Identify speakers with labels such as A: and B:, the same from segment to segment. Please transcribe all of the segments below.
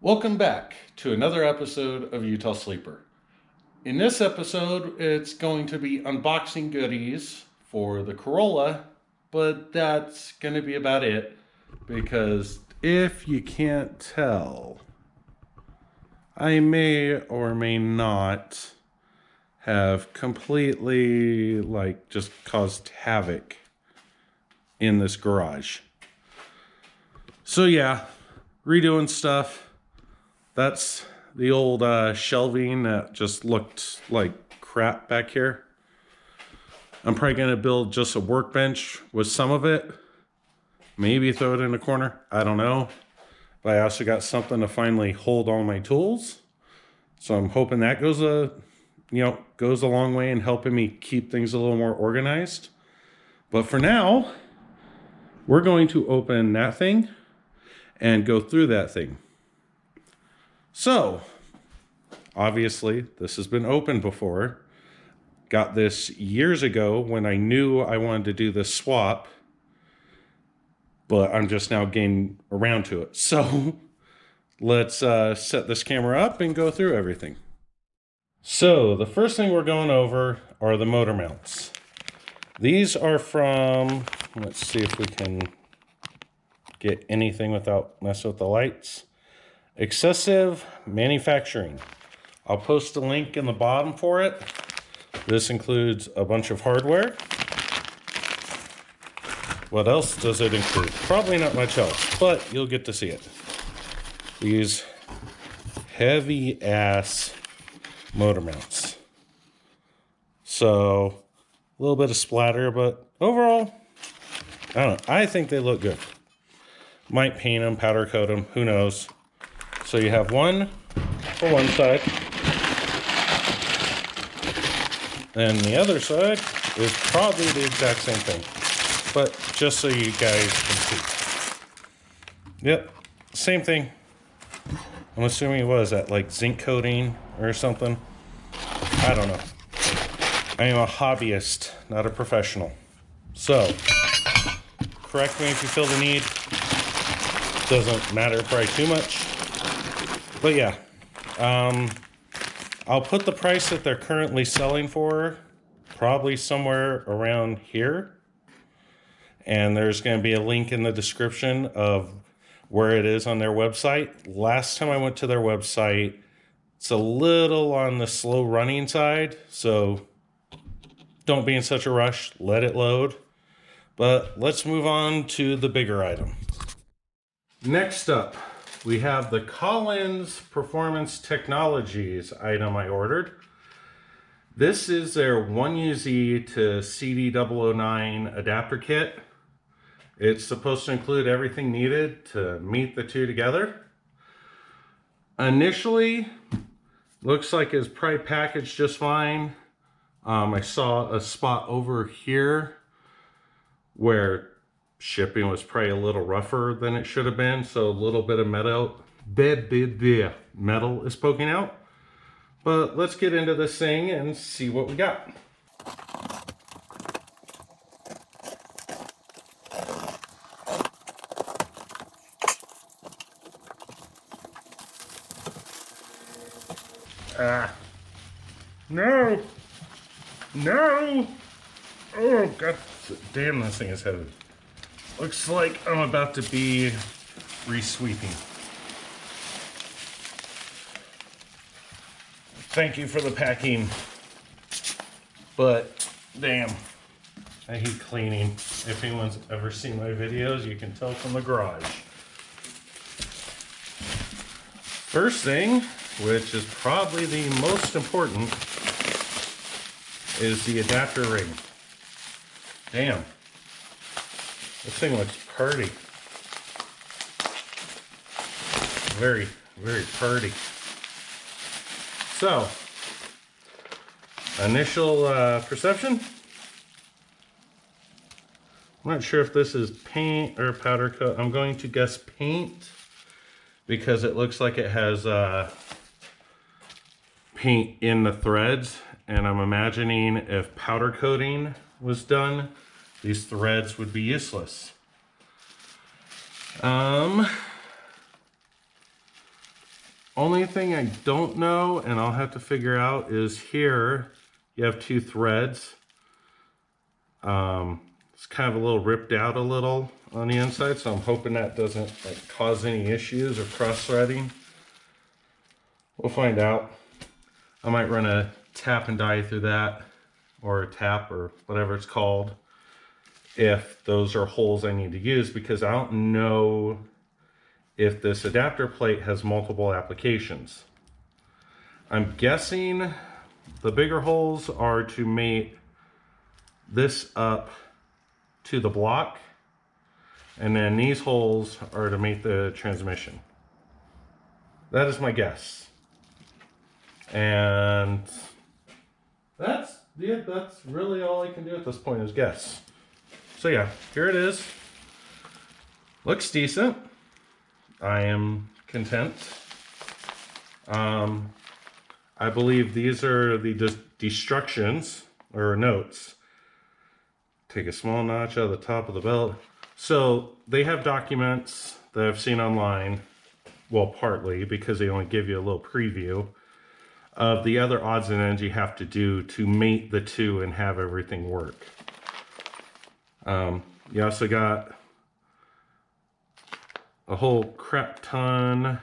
A: Welcome back to another episode of Utah Sleeper. In this episode, it's going to be unboxing goodies for the Corolla, but that's going to be about it because if you can't tell, I may or may not have completely just caused havoc in this garage. So yeah, redoing stuff. That's the old shelving that just looked like crap back here. I'm probably going to build just a workbench with some of it. Maybe throw it in a corner. I don't know. But I also got something to finally hold all my tools. So I'm hoping that goes a long way in helping me keep things a little more organized. But for now, we're going to open that thing and go through that thing. So, obviously, this has been opened before. Got this years ago when I knew I wanted to do this swap, but I'm just now getting around to it. So, let's set this camera up and go through everything. So, the first thing we're going over are the motor mounts. These are from, let's see if we can get anything without messing with the lights. Xcessive Manufacturing. I'll post a link in the bottom for it. This includes a bunch of hardware. What else does it include? Probably not much else, but you'll get to see it. These heavy ass motor mounts. So a little bit of splatter, but overall, I don't know. I think they look good. Might paint them, powder coat them, who knows. So you have one for one side, and the other side is probably the exact same thing, but just so you guys can see. Yep, same thing. I'm assuming it was that like zinc coating or something. I don't know. I am a hobbyist, not a professional. So, correct me if you feel the need. Doesn't matter probably too much. But yeah, I'll put the price that they're currently selling for probably somewhere around here. And there's going to be a link in the description of where it is on their website. Last time I went to their website, it's a little on the slow running side. So don't be in such a rush. Let it load. But let's move on to the bigger item. Next up, we have the Collins Performance Technologies item I ordered. This is their 1UZ to CD009 adapter kit. It's supposed to include everything needed to meet the two together. Initially, looks like it's probably packaged just fine. I saw a spot over here where shipping was probably a little rougher than it should have been, so a little bit of metal is poking out. But let's get into this thing and see what we got. No! No! Oh, God damn, this thing is heavy. Looks like I'm about to be re-sweeping. Thank you for the packing. But, damn, I hate cleaning. If anyone's ever seen my videos, you can tell from the garage. First thing, which is probably the most important, is the adapter ring. Damn. This thing looks pretty. Very, very pretty. So, initial perception. I'm not sure if this is paint or powder coat. I'm going to guess paint because it looks like it has paint in the threads. And I'm imagining if powder coating was done, these threads would be useless. Only thing I don't know, and I'll have to figure out, is here you have two threads. It's kind of a little ripped out a little on the inside, so I'm hoping that doesn't like cause any issues or cross-threading. We'll find out. I might run a tap and die through that, or a tap, or whatever it's called, if those are holes I need to use, because I don't know if this adapter plate has multiple applications. I'm guessing the bigger holes are to mate this up to the block, and then these holes are to mate the transmission. That is my guess. And that's really all I can do at this point, is guess. So yeah, here it is. Looks decent. I am content. I believe these are the destructions or notes. Take a small notch out of the top of the belt. So they have documents that I've seen online, well, partly because they only give you a little preview of the other odds and ends you have to do to mate the two and have everything work. You also got a whole crap ton.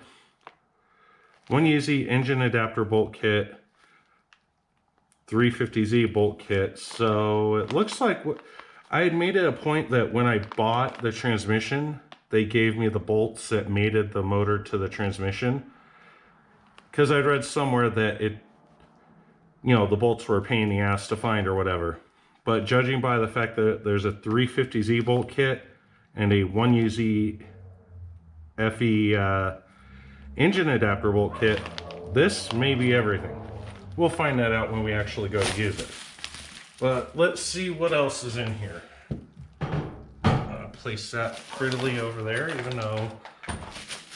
A: 1UZ engine adapter bolt kit, 350Z bolt kit. So it looks like I had made it a point that when I bought the transmission, they gave me the bolts that mated the motor to the transmission. Because I'd read somewhere that the bolts were a pain in the ass to find or whatever. But judging by the fact that there's a 350Z bolt kit and a 1UZ FE engine adapter bolt kit, this may be everything. We'll find that out when we actually go to use it. But let's see what else is in here. Place that prettily over there, even though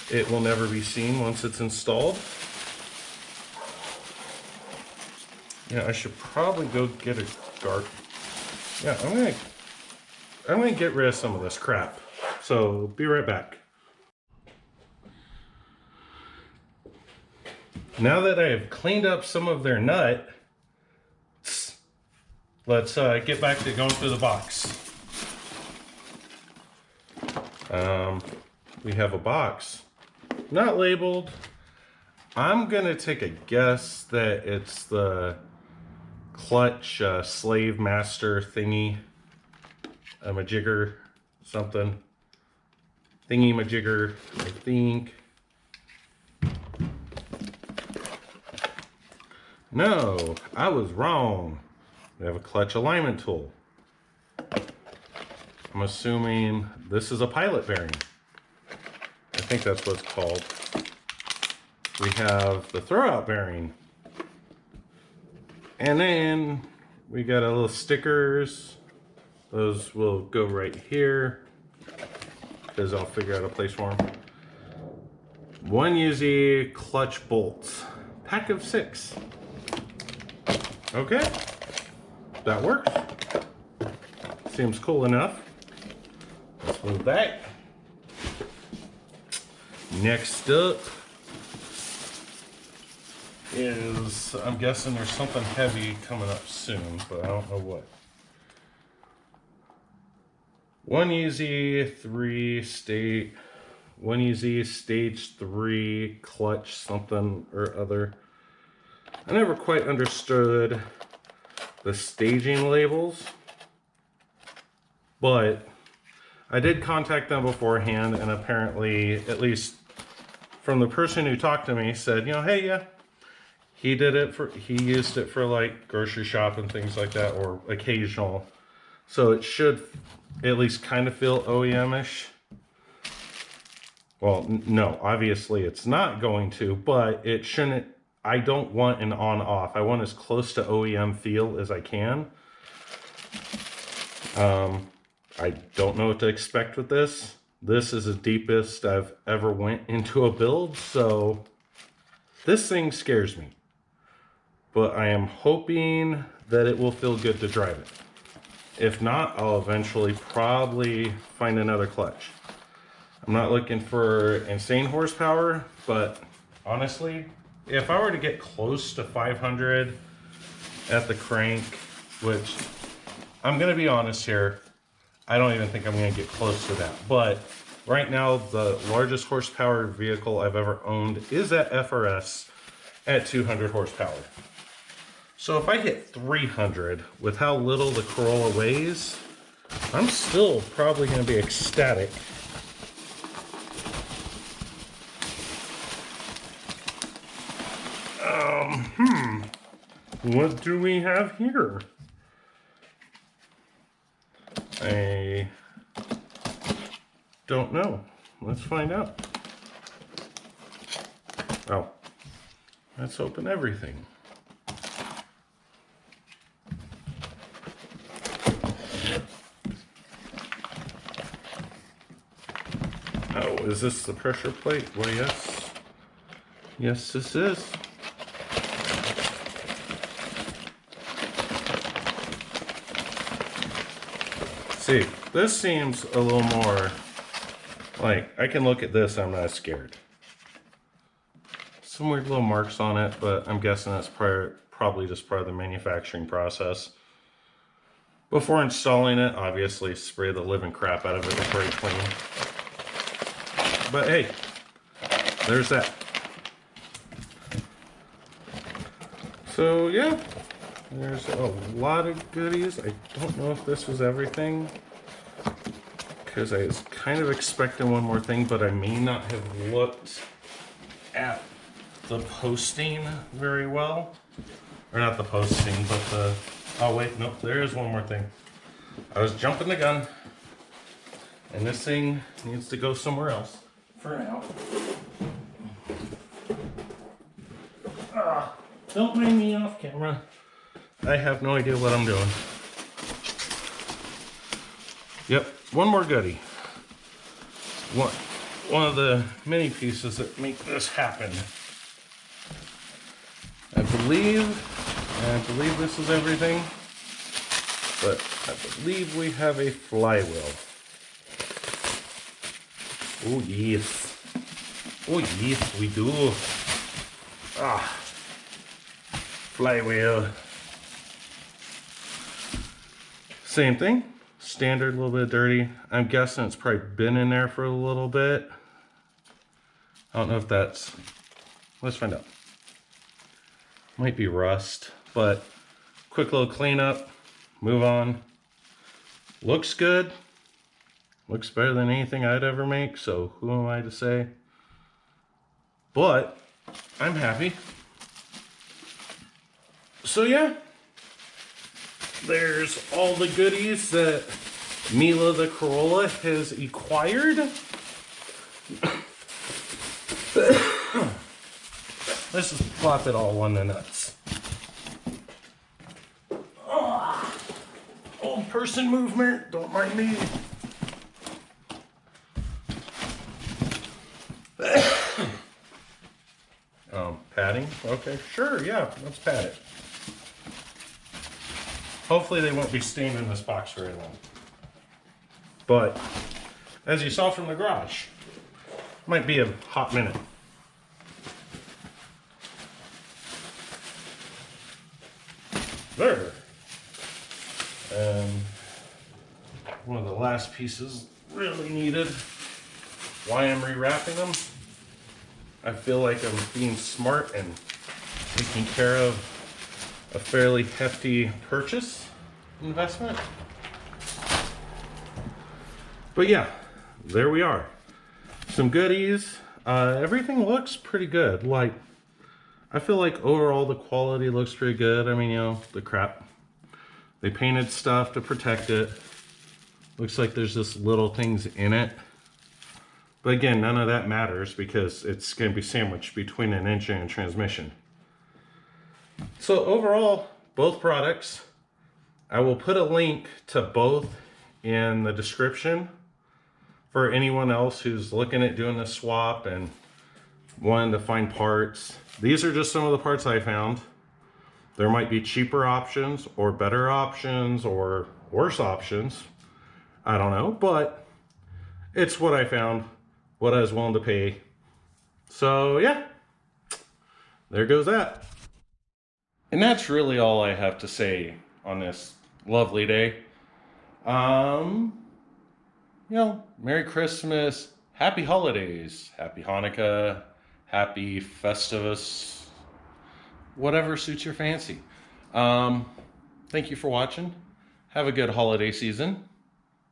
A: it will never be seen once it's installed. Yeah, I should probably go get a dart. Yeah, I'm gonna get rid of some of this crap. So be right back. Now that I've cleaned up some of their nut, let's get back to going through the box. We have a box, not labeled. I'm gonna take a guess that it's the clutch slave master thingy, a majigger, something. Thingy majigger, I think. No, I was wrong. We have a clutch alignment tool. I'm assuming this is a pilot bearing. I think that's what it's called. We have the throwout bearing. And then we got a little stickers. Those will go right here, because I'll figure out a place for them. 1UZ clutch bolts. Pack of 6. Okay, that works. Seems cool enough. Let's move that. Next up is, I'm guessing there's something heavy coming up soon, but I don't know what. 1UZ 1UZ stage 3 clutch something or other. I never quite understood the staging labels, but I did contact them beforehand, and apparently, at least from the person who talked to me, said, hey, yeah, he used it for like grocery shop and things like that, or occasional. So it should at least kind of feel OEM-ish. Well, no, obviously it's not going to, but it shouldn't. I don't want an on-off. I want as close to OEM feel as I can. I don't know what to expect with this. This is the deepest I've ever went into a build, so this thing scares me. But I am hoping that it will feel good to drive it. If not, I'll eventually probably find another clutch. I'm not looking for insane horsepower, but honestly, if I were to get close to 500 at the crank, which I'm going to be honest here, I don't even think I'm going to get close to that. But right now, the largest horsepower vehicle I've ever owned is at FRS at 200 horsepower. So if I hit 300 with how little the Corolla weighs, I'm still probably going to be ecstatic. What do we have here? I don't know. Let's find out. Oh, let's open everything. Oh, is this the pressure plate? Well, yes. Yes, this is. See, this seems a little more like, I can look at this, I'm not scared. Some weird little marks on it, but I'm guessing that's probably just part of the manufacturing process. Before installing it, obviously spray the living crap out of it before you clean. But hey, there's that. So yeah, there's a lot of goodies. I don't know if this was everything, because I was kind of expecting one more thing, but I may not have looked at the posting very well. Or not the posting, but the... Oh wait, nope, there is one more thing. I was jumping the gun, and this thing needs to go somewhere else for now. Don't mind me off camera. I have no idea what I'm doing. Yep, one more goodie. One of the many pieces that make this happen. I believe this is everything, but I believe we have a flywheel. Oh yes. Oh yes, we do. Flywheel. Same thing. Standard, a little bit dirty. I'm guessing it's probably been in there for a little bit. I don't know if that's... Let's find out. Might be rust, but quick little cleanup. Move on. Looks good. Looks better than anything I'd ever make, so who am I to say? But I'm happy. So yeah, there's all the goodies that Mila the Corolla has acquired. Let's just plop it all on the nuts. Old person movement, don't mind me. Padding? Okay, sure, yeah, let's pad it. Hopefully they won't be staying in this box very long. But, as you saw from the garage, might be a hot minute. There. And one of the last pieces really needed. Why I'm rewrapping them? I feel like I'm being smart and taking care of a fairly hefty purchase investment. But yeah, there we are. Some goodies. Everything looks pretty good. Like, I feel like overall the quality looks pretty good. I mean, you know, the crap. They painted stuff to protect it. Looks like there's just little things in it. But again, none of that matters because it's going to be sandwiched between an engine and transmission. So overall, both products, I will put a link to both in the description for anyone else who's looking at doing the swap and wanting to find parts. These are just some of the parts I found. There might be cheaper options or better options or worse options. I don't know, but it's what I found, what I was willing to pay. So yeah, there goes that. And that's really all I have to say on this lovely day. Merry Christmas, Happy Holidays, Happy Hanukkah, Happy Festivus, whatever suits your fancy. Thank you for watching. Have a good holiday season.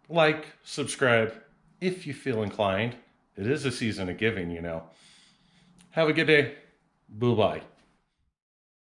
A: Like, subscribe if you feel inclined. It is a season of giving, you know. Have a good day. Bye-bye.